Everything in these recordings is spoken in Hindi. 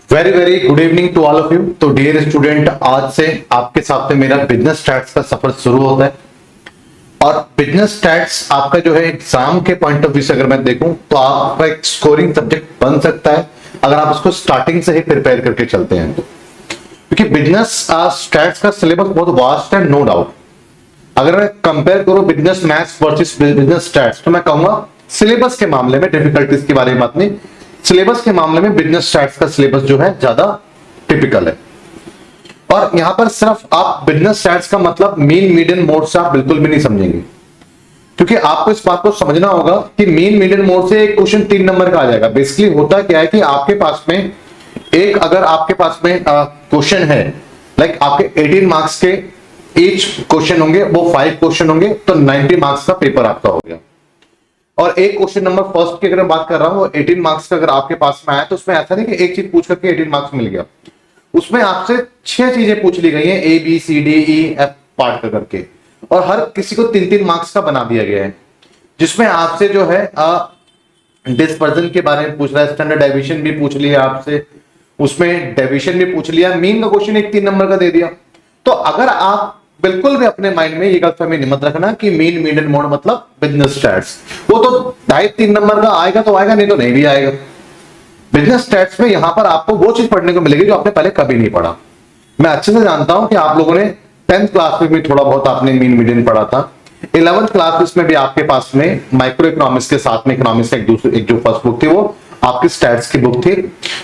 Very very good evening to all of you. तो डियर स्टूडेंट, आज से आपके साथ में मेरा बिजनेस स्टैट्स का सफर शुरू होता है। और बिजनेस स्टैट्स आपका जो है एग्जाम के पॉइंट ऑफ व्यू से अगर मैं देखूं तो आपका एक स्कोरिंग सब्जेक्ट बन सकता है अगर आप उसको स्टार्टिंग से ही प्रिपेयर करके चलते हैं तो। क्योंकि बिजनेस स्टैट्स का सिलेबस बहुत वास्ट है, नो डाउट। अगर मैं कंपेयर करूं business maths versus business stats तो मैं कहूंगा सिलेबस के मामले में, डिफिकल्टीज के बारे में बात नहीं, सिलेबस के मामले में बिजनेस स्टैट्स का सिलेबस जो है ज्यादा टिपिकल है। और यहां पर सिर्फ आप बिजनेस स्टैट्स का मतलब मीन मीडियन मोड से आप बिल्कुल भी नहीं समझेंगे, क्योंकि आपको इस बात को समझना होगा कि मीन मीडियन मोड से एक क्वेश्चन 3 नंबर का आ जाएगा। बेसिकली होता क्या है कि आपके पास में एक, अगर आपके पास में क्वेश्चन है, लाइक आपके 18 मार्क्स के ईच क्वेश्चन होंगे, वो 5 क्वेश्चन होंगे, तो 90 मार्क्स का पेपर आपका हो गया। और एक क्वेश्चन नंबर फर्स्ट की अगर मैं बात कर रहा हूं, 18 मार्क्स का अगर आपके पास में आया तो उसमें ऐसा नहीं कि एक चीज पूछ करके 18 मार्क्स मिल गया। उसमें आपसे 6 चीजें पूछ ली गई हैं, A B C D E F part का करके, और हर किसी को 3-3 मार्क्स का बना दिया गया है। जिसमें आपसे जो है डिस्पर्जन के बारे में पूछ रहा है, स्टैंडर्ड डेविएशन भी पूछ लिया आपसे, उसमें डेविएशन भी पूछ लिया, मीन का क्वेश्चन एक 3 नंबर का दे दिया। तो अगर आप बिल्कुल भी अपने माइंड में ये गलतफहमी मत रखना कि मीन मीडियन मोड मतलब बिजनेस स्टैट्स, वो तो 2.5-3 नंबर का आएगा तो आएगा, नहीं तो नहीं भी आएगा। बिजनेस स्टैट्स में यहां पर आपको वो चीज पढ़ने को मिलेगी जो आपने पहले कभी नहीं पढ़ा। मैं अच्छे से जानता हूं कि आप लोगों ने 10th क्लास में भी थोड़ा बहुत आपने मीन मीडियन पढ़ा था, 11th क्लास में भी आपके पास में माइक्रो इकोनॉमिक्स के साथ में इकोनॉमिक्स का एक जो फर्स्ट बुक थी वो आपकी स्टैट्स की बुक थी।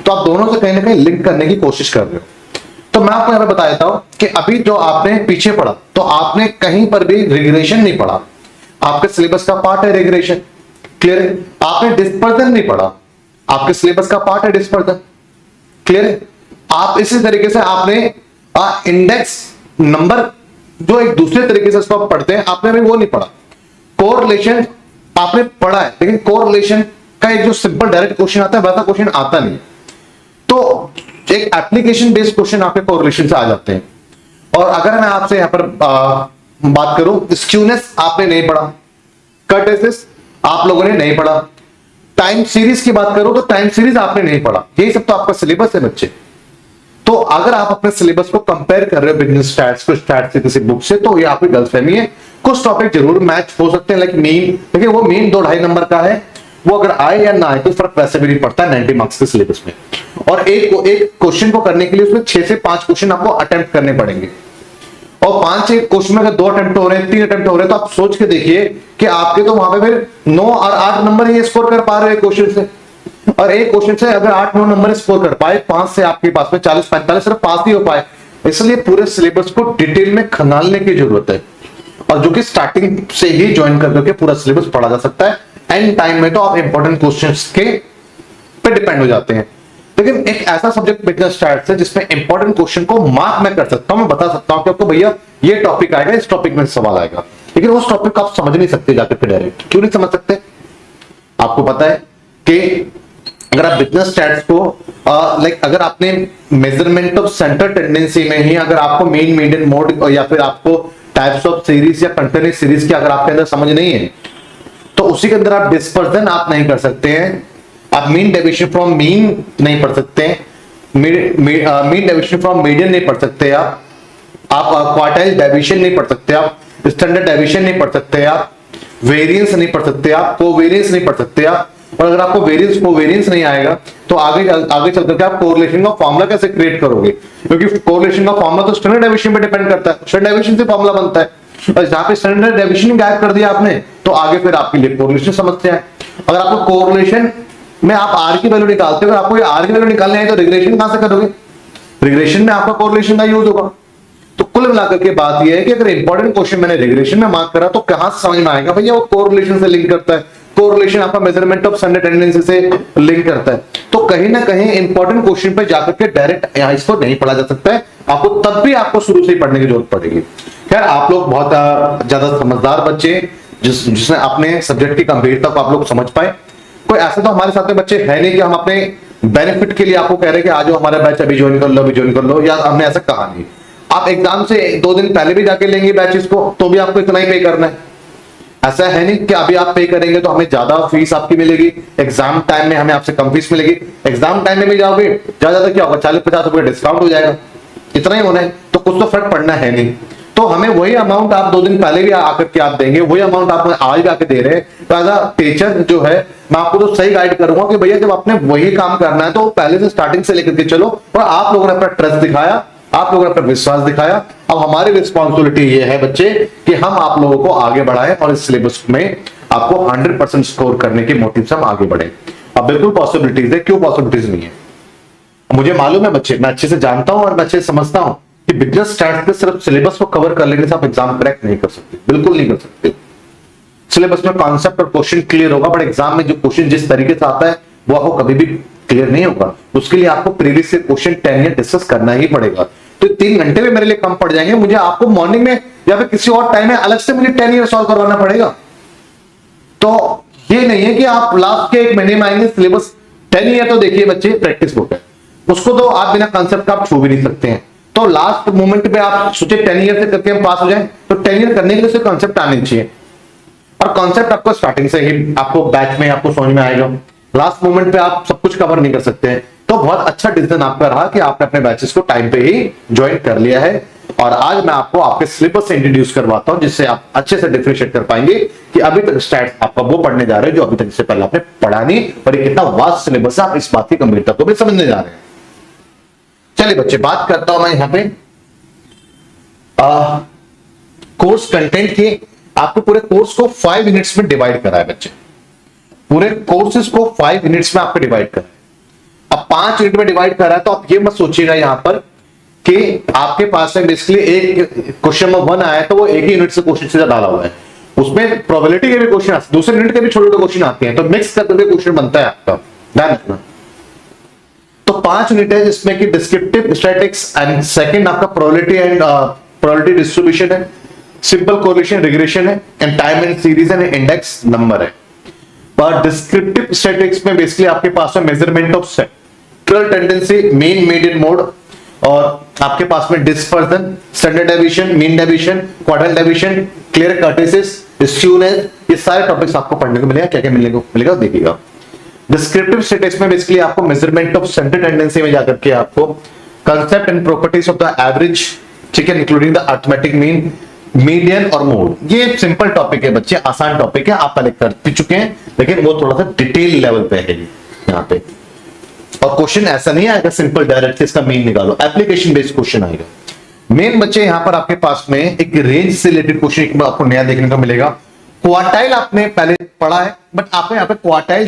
तो आप दोनों से कहीं ना कहीं लिंक करने की कोशिश कर रहे हो। तो मैं आपको यहां पे बता देता हूं कि अभी जो आपने पीछे पढ़ा तो आपने कहीं पर भी रिग्रेशन नहीं पढ़ा, आपके सिलेबस का पार्ट है रिग्रेशन, क्लियर है। आपने डिस्पर्जन नहीं पढ़ा, आपके सिलेबस का पार्ट है डिस्पर्जन, क्लियर है। आप इसी तरीके से आपने इंडेक्स नंबर जो एक दूसरे तरीके से इसको आप पढ़ते हैं, आपने भी वो नहीं पढ़ा। कोरिलेशन आपने पढ़ा है, लेकिन कोरिलेशन का एक जो सिंपल डायरेक्ट क्वेश्चन आता है वैसा क्वेश्चन आता नहीं। तो एक एप्लीकेशन बेस्ड क्वेश्चन आपके कोरिलेशन से आ जाते हैं। और अगर मैं आपसे यहां पर बात करूं, स्क्यूनेस आपने नहीं पढ़ा, कर्टेसिस आप लोगों ने नहीं पढ़ा, टाइम सीरीज की बात करूं तो टाइम सीरीज आपने नहीं पढ़ा। यही सब तो आपका सिलेबस है बच्चे। तो अगर आप अपने सिलेबस को कंपेयर कर रहे हो बिजनेस स्टैट्स को स्टैट्स की किसी बुक से, तो ये आपकी गलतफहमी है। कुछ टॉपिक जरूर मैच हो सकते हैं, लाइक मीन, लेकिन वो मीन 2-2.5 नंबर का है, वो अगर आए या ना आए तो फर्क वैसे भी नहीं पड़ता है 90 मार्क्स के सिलेबस में। और एक क्वेश्चन को करने के लिए उसमें 6 से 5 क्वेश्चन आपको अटेम्प्ट करने पड़ेंगे, और 5 क्वेश्चन में अगर 2 अटेम्प्ट हो रहे हैं, 3 अटेम्प्ट हो रहे हैं, तो आप सोच के देखिए कि आपके तो वहां पे फिर 9 और 8 नंबर ही स्कोर कर पा रहे हैं क्वेश्चन से। और एक क्वेश्चन से अगर 8-9 नंबर स्कोर कर पाए, 5 से आपके पास में 40-45 सिर्फ पास ही हो पाए। इसलिए पूरे सिलेबस को डिटेल में खंगालने की जरूरत है, और जो कि स्टार्टिंग से ही ज्वाइन करके पूरा सिलेबस पढ़ा जा सकता है। एंड टाइम में तो आप इंपॉर्टेंट क्वेश्चंस के पे डिपेंड हो जाते हैं। लेकिन एक ऐसा सब्जेक्ट बिजनेस स्टैट्स है जिसमें इंपॉर्टेंट क्वेश्चन को मार्क मैं कर सकता हूं, मैं बता सकता हूं कि आपको भैया ये टॉपिक आएगा, इस टॉपिक में सवाल आएगा, लेकिन उस टॉपिक को आप समझ नहीं सकते जाकर के डायरेक्ट। क्यों नहीं समझ सकते? आपको पता है कि अगर आप बिजनेस स्टैट्स को अगर आपने मेजरमेंट ऑफ सेंटर टेंडेंसी में ही अगर आपको मीन मीडियन मोड या फिर आपको टाइप्स ऑफ सीरीज या कंटिन्यूअस सीरीज की अगर आपके अंदर समझ नहीं है, तो उसी के अंदर आप डिस्पर्जन आप नहीं कर सकते हैं, आप मीन डेविएशन फ्रॉम मीन नहीं पढ़ सकते हैं, मीन डेविएशन फ्रॉम मीडियन नहीं पढ़ सकते, आप क्वार्टाइल डेविएशन नहीं पढ़ सकते, आप स्टैंडर्ड डेविएशन नहीं पढ़ सकते, आप वेरिएंस नहीं पढ़ सकते, आप कोवेरिएंस नहीं पढ़ सकते आप। और अगर आपको कोवेरिएंस नहीं आएगा तो आगे चल करके आप कोरिलेशन का फॉर्मूला कैसे क्रिएट करोगे? क्योंकि कोरिलेशन का फॉर्मूला तो स्टैंडर्ड डेविएशन पे डिपेंड करता है, स्टैंडर्ड डेविएशन से फॉर्मूला बनता है, और जहां पे स्टैंडर्ड डेविएशन गायब कर दिया आपने तो आगे फिर आपके लिए कोरिलेशन समस्या है। अगर आपको कोरिलेशन में आप आर की वैल्यू निकालते हो, अगर आपको आर की वैल्यू निकालने आई तो रिग्रेशन कहां से करोगे? रिग्रेशन में आपका कोरिलेशन का यूज होगा। तो कुल मिलाकर के बात यह है कि अगर इंपॉर्टेंट क्वेश्चन मैंने रिग्रेशन में मार्क करा तो कहां से समझ में आएगा भैया? वो कोरिलेशन से लिंक करता है, कोरिलेशन आपका मेजरमेंट ऑफ स्टैंडर्ड टेंडेंसी से लिंक करता है। तो कहीं ना कहीं इंपॉर्टेंट क्वेश्चन पे जाकर के डायरेक्ट यहां इसको नहीं पढ़ा जा सकता है, आपको तब भी आपको शुरू से ही पढ़ने की जरूरत पड़ेगी। खैर, आप लोग बहुत ज्यादा समझदार बच्चे जिसने अपने सब्जेक्ट की गंभीरता को आप लोग समझ पाए। कोई ऐसा तो हमारे साथ में बच्चे है नहीं कि हम अपने बेनिफिट के लिए आपको कह रहे हैं कि आज हमारा बैच अभी ज्वाइन कर लो, अभी ज्वाइन कर लो, या हमने ऐसा कहा नहीं। आप एग्जाम से 2 दिन पहले भी जाके लेंगे बैचेस को तो भी आपको इतना ही पे करना है। ऐसा है नहीं कि अभी आप पे करेंगे तो हमें ज्यादा फीस आपकी मिलेगी, एग्जाम टाइम में हमें आपसे कम फीस मिलेगी। एग्जाम टाइम में भी जाओगे ज्यादा ज्यादा क्या होगा, 40-50 रुपए डिस्काउंट हो जाएगा, इतना ही होना है, तो कुछ तो फर्क पड़ना है नहीं। तो हमें वही अमाउंट आप 2 दिन पहले भी आकर के आप देंगे, वही अमाउंट आप आज भी आके दे रहे हैं, तो एज अ टीचर जो है मैं आपको तो सही गाइड करूंगा कि भैया जब आपने वही काम करना है तो पहले से स्टार्टिंग से लेकर के चलो। और आप लोगों ने अपना ट्रस्ट दिखाया, आप लोगों ने अपना विश्वास दिखाया, अब हमारी रिस्पॉन्सिबिलिटी ये है बच्चे कि हम आप लोगों को आगे बढ़ाएं और इस सिलेबस में आपको 100% स्कोर करने के मोटिव से हम आगे बढ़े। अब बिल्कुल पॉसिबिलिटीज है, क्यों पॉसिबिलिटीज नहीं है? मुझे मालूम है बच्चे, मैं अच्छे से जानता हूं और मैं अच्छे से समझता हूं कि बिजनेस स्टैट्स के सिर्फ सिलेबस को कवर कर लेने से आप एग्जाम क्रैक नहीं कर सकते, बिल्कुल नहीं कर सकते। सिलेबस में कॉन्सेप्ट और क्वेश्चन क्लियर होगा, बट एग्जाम में जो क्वेश्चन जिस तरीके से आता है वो आपको कभी भी क्लियर नहीं होगा। उसके लिए आपको प्रीवियस से क्वेश्चन 10 ईयर डिस्कस करना ही पड़ेगा। तो 3 घंटे में मेरे लिए कम पड़ जाएंगे, मुझे आपको मॉर्निंग में या फिर किसी और टाइम में अलग से मुझे 10 ईयर सॉल्व करवाना पड़ेगा। तो ये नहीं है कि आप लास्ट के 1 महीने में आएंगे सिलेबस 10 ईयर। तो देखिए बच्चे, प्रैक्टिस बुक है, उसको तो आप बिना कंसेप्ट का आप छू भी नहीं सकते हैं। तो लास्ट मोमेंट पे आप सोचे 10 ईयर से करके हम पास हो जाएं, तो 10 ईयर करने के लिए सिर्फ कंसेप्ट आने चाहिए, और कॉन्सेप्ट आपको स्टार्टिंग से ही आपको बैच में आपको समझ में आएगा। लास्ट मोमेंट पे आप सब कुछ कवर नहीं कर सकते हैं। तो बहुत अच्छा डिसीजन आपका रहा कि आपने अपने बैचेस को टाइम पे ही ज्वाइन कर लिया है। और आज मैं आपको आपके सिलेबस से इंट्रोड्यूस करवाता हूं, जिससे आप अच्छे से डिफरेंशिएट कर पाएंगे कि अभी तक स्टैट्स आपका वो पढ़ने जा रहे हैं जो अभी तक इससे पहले आपने पढ़ा नहीं, और ये कितना वास्ट सिलेबस है, आप इस बात की गंभीरता को भी समझने जा रहे हैं। चलिए बच्चे, बात करता हूं मैं यहां पे कोर्स कंटेंट के। आपको पूरे कोर्स को 5 मिनट्स में डिवाइड करा है बच्चे, पूरे कोर्सेज को 5 मिनट्स में आपको डिवाइड करा है। अब 5 मिनट में डिवाइड करा है, तो आप ये मत सोचिएगा यहां पर कि आपके पास में बेसिकली एक क्वेश्चन नंबर 1 आया तो वो एक ही यूनिट से क्वेश्चन सीधा डाला हुआ है, उसमें प्रोबेबिलिटी के भी क्वेश्चन आते हैं, दूसरे यूनिट के भी छोटे छोटे क्वेश्चन आते हैं, तो मिक्स करके क्वेश्चन बनता है आपका, ध्यान रखना। तो 5 यूनिट है जिसमें कि डिस्क्रिप्टिव स्टैटिस्टिक्स एंड सेकंड आपका प्रोबेबिलिटी एंड प्रोबेबिलिटी डिस्ट्रीब्यूशन है, सिंपल कोरिलेशन रिग्रेशन है, and time and series and index number है। पर डिस्क्रिप्टिव स्टैटिस्टिक्स में बेसिकली आपके पास में measurement of central tendency, mean median mode, और आपके पास में dispersion, standard deviation, mean deviation, quadrant deviation, clear kurtosis, skewness, ये सारे टॉपिक्स आपको पढ़ने को मिलेगा। क्या क्या मिलेगा मिलेगा देखिएगा। डिस्क्रिप्टिव स्टैटिस्टिक्स में बेसिकली आपको मेजरमेंट ऑफ सेंट्रल टेंडेंसी में जाकर के आपको concept and properties of the average, ठीक है, including the arithmetic mean, median और मोड। ये सिंपल टॉपिक है बच्चे, आसान टॉपिक है, आप पहले कर चुके हैं, लेकिन वो थोड़ा सा डिटेल लेवल पे है यहाँ पे। और क्वेश्चन ऐसा नहीं आएगा सिंपल डायरेक्ट इसका मीन निकालो, एप्लीकेशन बेस्ड क्वेश्चन आएगा। मेन बच्चे यहाँ पर आपके पास में एक रेंज से रिलेटेड क्वेश्चन आपको नया देखने को मिलेगा। क्वार्टाइल आपने पहले पढ़ा है, बट आपको यहाँ पे क्वार्टाइल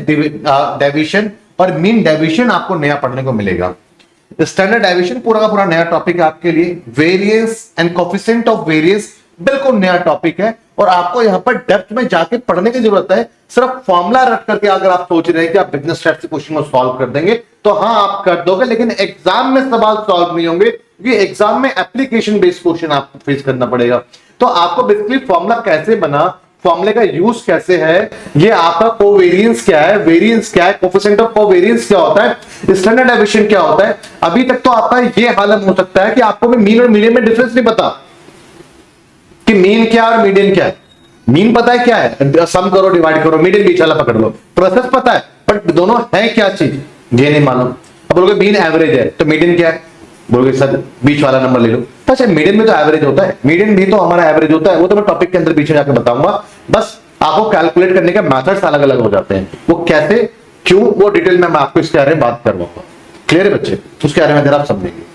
डेविएशन और मीन डेविएशन आपको नया पढ़ने को मिलेगा। स्टैंडर्ड डेविएशन पूरा का पूरा नया टॉपिक है आपके लिए। Variance and coefficient of variance बिल्कुल नया टॉपिक है, और आपको यहाँ पर डेप्थ में जाके पढ़ने की जरूरत है। सिर्फ फॉर्मूला रट करके अगर आप सोच रहे हैं कि आप बिजनेस स्टैट्स के क्वेश्चन को सॉल्व कर देंगे, तो हाँ आप कर दोगे, लेकिन एग्जाम में सवाल सॉल्व नहीं होंगे, क्योंकि एग्जाम में एप्लीकेशन बेस्ड क्वेश्चन आपको फेस करना पड़ेगा। तो आपको बेसिकली फॉर्मूला कैसे बना, फॉर्मूले का यूज कैसे है, ये आपका कोवेरिएंस क्या है, वेरिएंस क्या है, कोएफिशिएंट ऑफ कोवेरिएंस क्या होता है, स्टैंडर्ड डेविएशन क्या होता है। अभी तक तो आपका ये हालत हो सकता है कि आपको भी मीन और मीडियन में डिफरेंस नहीं पता कि मीन क्या और मीडियन क्या है। मीन पता है क्या है, सम करो डिवाइड करो, मीडियन बीच वाला पकड़ लो, प्रोसेस पता है, बट दोनों है क्या चीज ये नहीं मालूम। अब बोलोगे मीन एवरेज है, तो मीडियन क्या है, बोलोगे सर बीच वाला नंबर ले लो। तो अच्छा, मीडियन में तो एवरेज होता है, मीडियन भी तो हमारा एवरेज होता है, वो तो मैं टॉपिक के अंदर पीछे जाके बताऊंगा। बस आपको कैलकुलेट करने के मेथड्स अलग अलग हो जाते हैं, वो कैसे क्यों वो डिटेल में मैं आपको इसके बारे में बात करवाऊंगा। क्लियर है बच्चे, उसके बारे में जरा आप समझेंगे।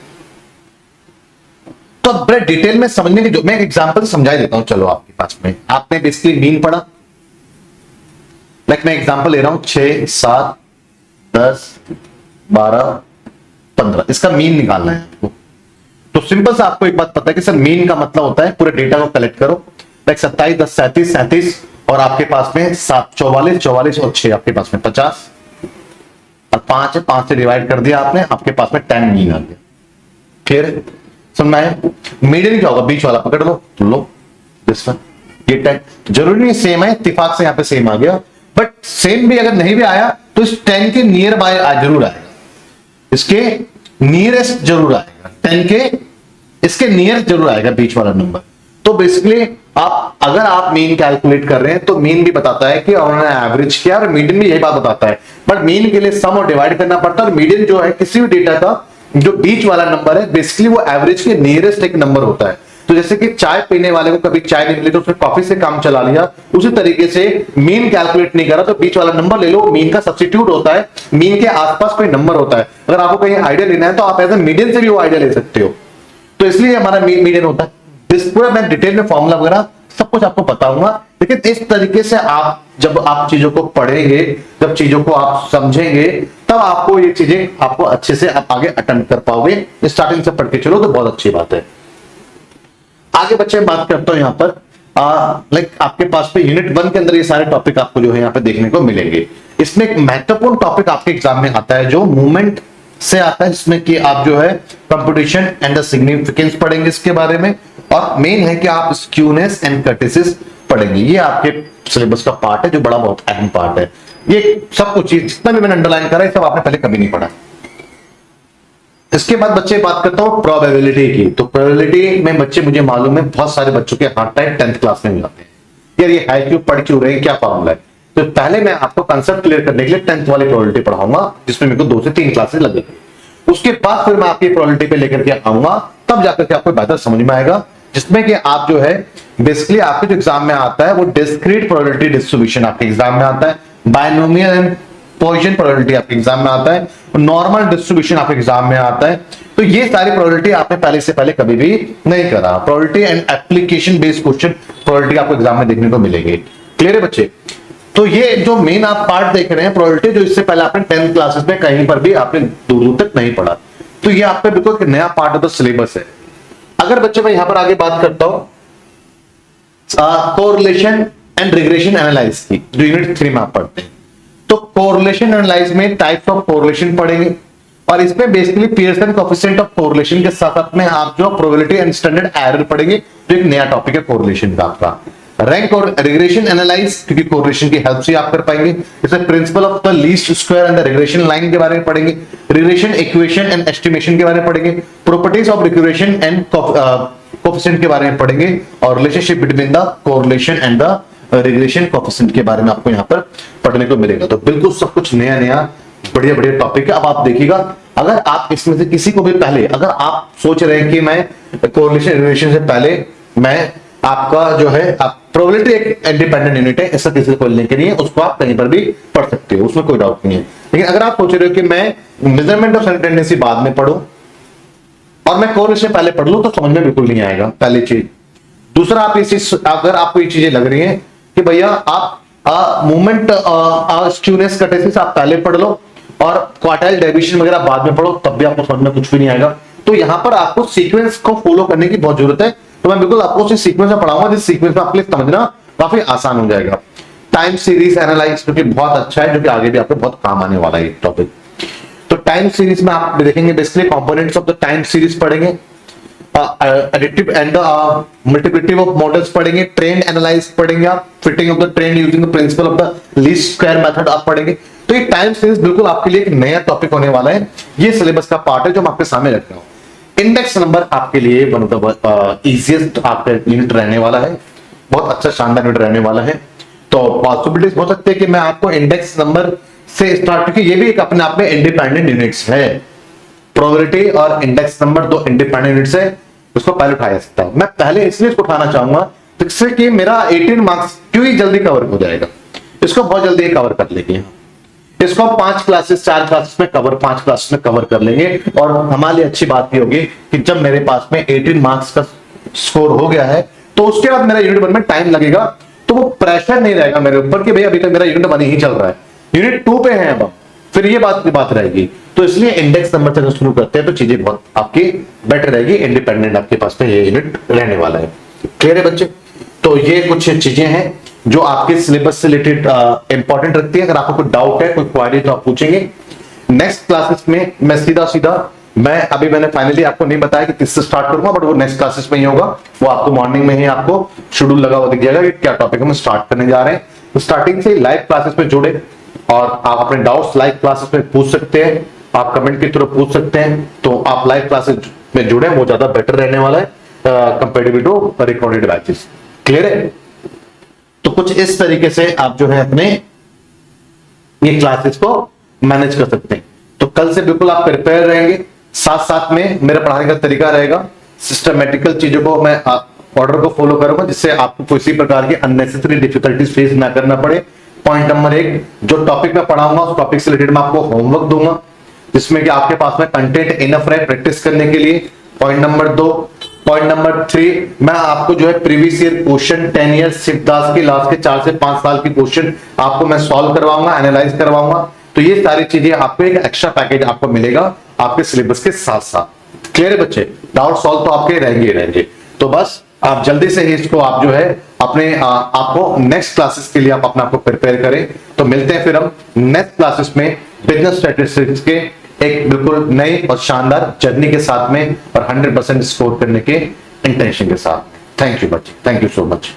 तो बड़े डिटेल में समझने की जो मैं एग्जांपल समझा देता हूं, चलो आपके पास में आपने बेसिकली मीन पढ़ा, लाइक मैं एग्जांपल ले रहा हूं 6, 7, 10, 12, 15, इसका मीन निकालना है आपको। तो सिंपल से आपको एक बात पता है कि सर मीन का मतलब होता है पूरे डेटा को कलेक्ट करो, लाइक 27, 10, 37, 37, और आपके पास में 7, 44, 44 और 6 आपके पास में 50, और 5 है, 5 से डिवाइड कर दिया आपने, आपके पास में 10 मीन आ गया। क्लियर है, समझ में? मीडियन क्या होगा, बीच वाला पकड़ लो, लो दिस वन, ये 10 जरूरी नहीं सेम है, इत्तेफाक से यहाँ पे सेम आ गया, बट सेम भी अगर नहीं भी आया तो इस 10 के नियर बाय जरूर आएगा, इसके नियरेस्ट जरूर आएगा, 10 के इसके नियर जरूर आएगा बीच वाला नंबर। तो बेसिकली आप अगर आप मीन कैलकुलेट कर रहे हैं तो मीन भी बताता है कि उन्होंने एवरेज किया, और मीडियन भी यही बात बताता है, बट मीन के लिए सम और डिवाइड करना पड़ता है। और मीडियन जो है किसी भी डेटा का जो बीच वाला नंबर है, बेसिकली वो एवरेज के नियरेस्ट एक नंबर होता है। तो जैसे कि चाय पीने वाले को कभी चाय नहीं मिली तो उसने कॉफी से काम चला लिया, उसी तरीके से मीन कैलकुलेट नहीं करा तो बीच वाला नंबर ले लो, मीन का सब्स्टिट्यूट होता है, मीन के आसपास कोई नंबर होता है। अगर आपको कहीं आइडिया लेना है तो आप एज ए मीडियन से भी वो आइडिया ले सकते हो, तो इसलिए हमारा मीडियन होता है। इस पूरा मैं डिटेल में फॉर्मूला वगैरह सब कुछ आपको बताऊंगा, लेकिन इस तरीके से आप जब आप चीजों को पढ़ेंगे, जब चीजों को आप समझेंगे, तब आपको ये चीजें आपको अच्छे से आप आगे अटेम्प्ट कर पाओगे। स्टार्टिंग से पढ़ के चलो तो बहुत अच्छी बात है। आगे बच्चे बात करता हूं यहां पर लाइक आपके पास पे यूनिट 1 के अंदर ये सारे टॉपिक आपको जो है यहां पे देखने को मिलेंगे। इसमें एक महत्वपूर्ण टॉपिक आपके एग्जाम में आता है जो मूवमेंट से आता है, जिसमें कि आप जो है कंपटीशन एंड द सिग्निफिकेंस पढ़ेंगे इसके बारे में, और मेन है कि आप स्क्यूनेस एंड कर्टिसिस पढ़ेंगे। ये आपके सिलेबस का पार्ट है जो बड़ा बहुत अहम पार्ट है। ये सब कुछ जितना भी मैंने अंडरलाइन करा है सब आपने पहले कभी नहीं पढ़ा। इसके बाद बच्चे बात करता हूं प्रोबेबिलिटी की। तो प्रोबेबिलिटी में बच्चे, मुझे मालूम है बहुत सारे बच्चों के हाथ टाइट 10th क्लास में हो जाते हैं, यार ये है क्यों, पढ़ क्यों रहे हैं, क्या फॉर्मूला है। तो पहले मैं आपको कंसेप्ट क्लियर करने के लिए 10th वाली प्रोबेबिलिटी पढ़ाऊंगा, जिसमें मेरे को 2 से 3 क्लासेस लगेगी। उसके बाद फिर मैं आपकी प्रोबेबिलिटी पे लेकर के आऊंगा, तब जाकर के आपको बेहतर समझ में आएगा, जिसमें कि आप जो है बेसिकली आपके जो एग्जाम में आता है वो डिस्क्रीट प्रोबेबिलिटी डिस्ट्रीब्यूशन आपके एग्जाम में आता है, बायनोमियल एंड पॉइसन प्रोबेबिलिटी आपके एग्जाम में आता है, नॉर्मल डिस्ट्रीब्यूशन आपके एग्जाम में आता है। तो ये सारी प्रोबेबिलिटी आपने पहले से पहले कभी भी नहीं करा। Probability and application based question probability आपको एग्जाम में देखने को मिलेंगे। क्लियर है बच्चे? तो ये जो मेन आप पार्ट देख रहे हैं प्रोबेबिलिटी, जो इससे पहले आपने 10th क्लासेस में कहीं पर भी आपने दूर दूर तक नहीं पढ़ा, तो ये आपका बिल्कुल एक नया पार्ट ऑफ द सिलेबस है। अगर बच्चे मैं यहां पर आगे बात करता हूं कोरिलेशन एंड रिग्रेशन एनालाइज की, जो यूनिट 3 में आप पढ़ते हैं, तो कोरिलेशन एनालाइज में टाइप्स ऑफ कोरिलेशन पढ़ेंगे, और इसमें basically Pearson coefficient of correlation के साथ साथ में आप जो प्रोबेबिलिटी एंड स्टैंडर्ड एरर पढ़ेंगे, जो एक नया टॉपिक है कोरिलेशन का आपका। रैंक और रिग्रेशन एनालाइज, क्योंकि कोरिलेशन की हेल्प से आप कर पाएंगे। इसमें principal of the least square and the regression line के बारे में पढ़ेंगे, रिग्रेशन इक्वेशन एंड एस्टिमेशन के बारे में पढ़ेंगे, properties of regression and coefficient के बारे में पढ़ेंगे, और relationship between the correlation and the regression coefficient के बारे में आपको यहाँ पर पढ़ने को मिलेगा। तो बिल्कुल सब कुछ नया नया बढ़िया बढ़िया टॉपिक है। अब आप देखिएगा, अगर आप इसमें से किसी को भी पहले, अगर आप सोच रहे हैं कि मैं कोरिलेशन रिलेशन से पहले मैं आपका जो है आप प्रोबेबिलिटी एक इंडिपेंडेंट यूनिट है, ऐसा किसी को लेने के लिए उसको आप कहीं पर भी पढ़ सकते हो, उसमें कोई डाउट नहीं है। लेकिन अगर आप सोच रहे हो कि मैं मेजरमेंट ऑफ सेंट्रल टेंडेंसी बाद में पढ़ूं और मैं कोरिलेशन पहले पढ़ लूं, तो समझ में बिल्कुल नहीं आएगा, पहली चीज। दूसरा, आप इस अगर आपको ये चीजें लग रही हैं कि भैया आप मूवमेंट स्क्यूनेस कर्टिसिस आप पहले पढ़ लो और क्वार्टाइल डेविएशन वगैरह बाद में पढ़ो, तब भी आपको समझ में कुछ भी नहीं आएगा। तो यहां पर आपको सीक्वेंस को फॉलो करने की बहुत जरूरत है, तो मैं बिल्कुल आपको उसी सीक्वेंस में पढ़ाऊंगा जिस सीक्वेंस में आपके लिए समझना काफी आसान हो जाएगा। टाइम सीरीज एनालाइज, जो कि बहुत अच्छा है, जो कि आगे भी आपको बहुत काम आने वाला है टॉपिक। तो टाइम सीरीज में आप देखेंगे basically components of the time series पढ़ेंगे, additive and multiplicative of models पढ़ेंगे, ट्रेंड एनालाइज पढ़ेंगे, आप fitting of the trend using the principle of the least square method आप पढ़ेंगे। तो ये टाइम सीरीज बिल्कुल आपके लिए एक नया टॉपिक होने वाला है, ये सिलेबस का पार्ट है जो मैं आपके सामने रख रहा हूं। इंडेक्स नंबर आपके लिए वन ऑफ द इजीएस्ट आपका यूनिट रहने वाला है, बहुत अच्छा शानदार यूनिट रहने वाला है। तो पॉसिबिलिटीज हो सकती है कि मैं आपको इंडेक्स नंबर से स्टार्ट, क्योंकि ये भी एक अपने आप में इंडिपेंडेंट यूनिट्स है। प्रोबेबिलिटी और इंडेक्स नंबर दो इंडिपेंडेंट यूनिट्स है, उसको पहले उठाया जा सकता है। मैं पहले इसलिए इसको उठाना चाहूंगा जिससे कि मेरा 18 मार्क्स क्यों ही जल्दी कवर हो जाएगा, इसको बहुत जल्दी कवर कर लेंगे। इसको 5 क्लासेस 4 क्लासेस में कवर 5 क्लासेस में कवर कर लेंगे, और हमारे लिए अच्छी बात ये होगी कि जब मेरे पास में 18 मार्क्स का स्कोर हो गया है, तो उसके बाद मेरा यूनिट 1 में टाइम लगेगा, तो वो प्रेशर नहीं रहेगा मेरे ऊपर कि भाई अभी तक मेरा यूनिट 1 ही चल रहा है, यूनिट 2 पे है अब, फिर ये बात रहेगी। तो इसलिए इंडेक्स नंबर से शुरू करते हैं तो चीजें बहुत आपकी बेटर रहेगी, इंडिपेंडेंट आपके पास में ये यूनिट रहने वाला है। क्लियर है बच्चे? तो ये कुछ चीजें हैं जो आपके सिलेबस से रिलेटेड इंपॉर्टेंट रखती है। अगर आपको कोई डाउट है, कोई क्वेरी, तो आप पूछेंगे। नेक्स्ट क्लासेस में मैं सीधा मैं अभी मैंने फाइनली आपको नहीं बताया कि किससे स्टार्ट करूंगा, बट वो नेक्स्ट क्लासेस में ही होगा। वो आपको मॉर्निंग में ही आपको शेड्यूल लगा हुआ दिख जाएगा कि क्या टॉपिक हम स्टार्ट करने जा रहे हैं। तो स्टार्टिंग से लाइव क्लासेस में जुड़े और आप अपने डाउट्स लाइव क्लासेस में पूछ सकते हैं, आप कमेंट के थ्रू पूछ सकते हैं। तो आप लाइव क्लासेस में जुड़े, वो ज्यादा बेटर रहने वाला है comparative to recorded batches. Clear है? तो कुछ इस तरीके से आप जो है अपने ये क्लासेस को मैनेज कर सकते हैं। तो कल से बिल्कुल आप प्रिपेयर रहेंगे। साथ साथ में मेरा पढ़ाने का तरीका रहेगा, सिस्टमेटिकल चीजों को मैं ऑर्डर को फॉलो करूंगा, जिससे आपको किसी प्रकार की अननेसेसरी डिफिकल्टीज फेस ना करना पड़े। पॉइंट नंबर 1, जो टॉपिक मैं पढ़ाऊंगा उस टॉपिक से रिलेटेड मैं आपको होमवर्क दूंगा, जिसमें कि आपके पास में कंटेंट इनफ रहे प्रैक्टिस करने के लिए। पॉइंट नंबर 2, पॉइंट नंबर 3, मैं आपको जो है previous year question 10 year Shivdas के लास्ट के 4 से 5 साल के क्वेश्चन आपको मैं सॉल्व करवाऊंगा, एनालाइज करवाऊंगा। तो ये सारी चीजें आपको एक एक्स्ट्रा पैकेज आपको मिलेगा आपके सिलेबस के साथ साथ। क्लियर है बच्चे? डाउट सॉल्व तो आपके रहेंगे। तो बस आप जल्दी से ही इसको आप जो है अपने आपको नेक्स्ट क्लासेस के लिए आप अपने आप को प्रिपेयर करें। तो मिलते हैं फिर हम नेक्स्ट क्लासेस में बिजनेस स्टैटिस्टिक्स के एक बिल्कुल नई और शानदार जर्नी के साथ में और 100% स्कोर करने के इंटेंशन के साथ। थैंक यू बच्चे, थैंक यू सो मच।